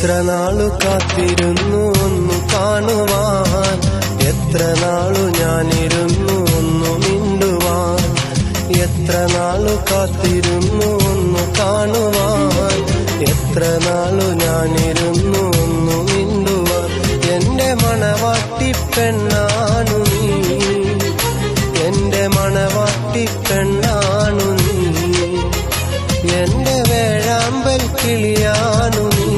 എത്ര നാളു കാത്തിരുന്നു ഒന്നു കാണുവാൻ, എത്ര നാളു ഞാനിരുന്നു ഒന്നു മിണ്ടുവാൻ. എത്ര നാളു കാത്തിരുന്നു ഒന്നു കാണുവാൻ, എത്ര നാളു ഞാനിരുന്നു ഒന്നു മിണ്ടുവാൻ. എന്റെ മണവാട്ടി പെണ്ണാണു നീ, എന്റെ മണവാട്ടി പെണ്ണാണു നീ, എന്റെ വേഴാമ്പൽ കിളിയാണു നീ,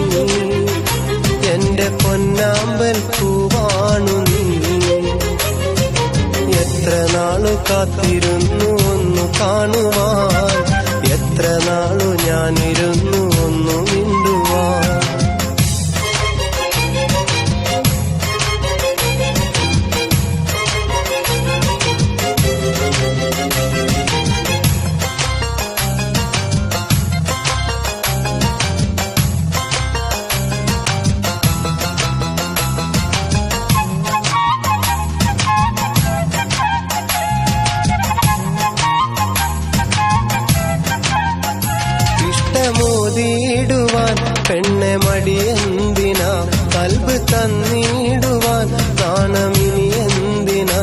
എന്റെ പൊന്നാമ്പൽ പൂവാണു നീ. എത്ര നാളു കാത്തിരുന്നു ഒന്നു കാണുവാൻ, എത്ര നാളു ഞാനിരുന്നു ഒന്നു മിണ്ടുവാൻ. മോദിടുവാൻ പെണ്ണെ മടിയെന്തിനാ, കൽബ് തന്നിടുവാൻ നാണമിനി എന്തിനാ.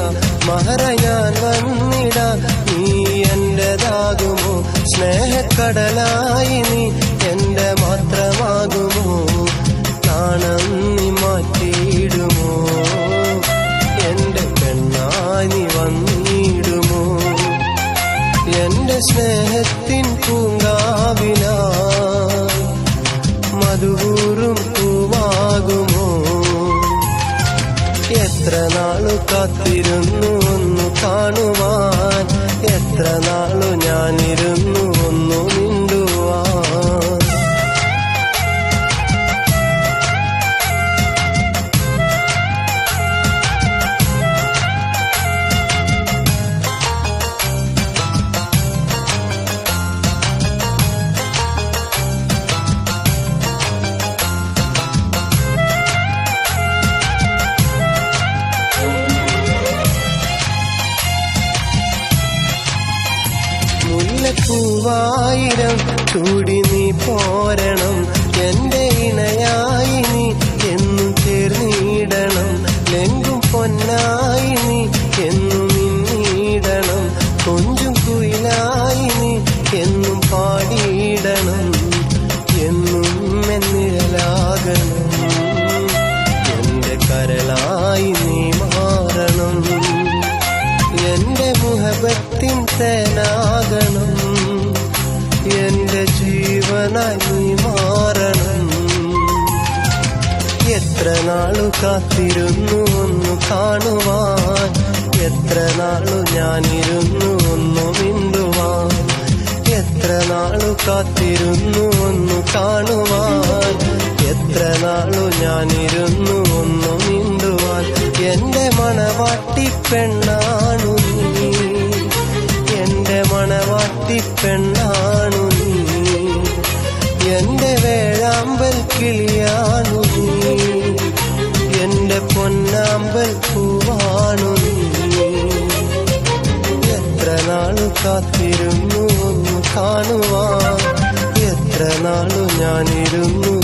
മഹറ ഞാൻ വന്നിടാൻ നീ എന്റേതാകുമോ, സ്നേഹക്കടലായി നീ എന്റെ മാത്രമാകുമോ. നാണം നീ മാറ്റിയിടുമോ, എന്റെ പെണ്ണായി നീ വന്നിടുമോ. എന്റെ സ്നേഹത്തിൻ പൂങ്കാവിലാ മധുകൂറും പൂവാകുമോ. എത്ര നാളു കാത്തിരുന്നു ഒന്നു കാണുവാൻ, എത്ര നാളു ഞാനിരുന്നു ഒന്നു മിണ്ടുവാൻ. പൂവായിരം ചൂടി നീ പോരണം, എന്റെ ഇണയായി നീ എന്നും ചേർന്നിടണം. ലെങ്കും പൊന്നായി നീ എന്നും മിന്നിടണം, കൊഞ്ചും കുയിലായി നീ എന്നും പാടിയിടണം. എന്നും എന്നിഴലാകണം, എന്റെ കരളായി നീ മാറണം. എന്റെ മുഹബത്തിൻ തേനാകണം, എന്റെ ജീവനായി നീ മാറണം. എത്ര നാളു കാത്തിരുന്നു ഒന്നു കാണുവാൻ, എത്ര നാളു ഞാനിരുന്നു ഒന്നു മിണ്ടുവാൻ. എത്ര നാളു കാത്തിരുന്നു ഒന്നു കാണുവാൻ, എത്ര നാളു ഞാനിരുന്നു ഒന്നു മിണ്ടുവാൻ. എന്റെ മണവാട്ടി പെണ്ണാണു നീ, എന്റെ മണവാട്ടി പെണ്ണാണു നീ, എന്റെ വേഴാമ്പൽ കിളിയാണു നീ, എന്റെ പൊന്നാമ്പൽ പൂവാണു നീ. എത്ര നാളു കാത്തിരുന്നു ഒന്നു കാണുവാൻ, എത്ര നാളു ഞാനിരുന്നു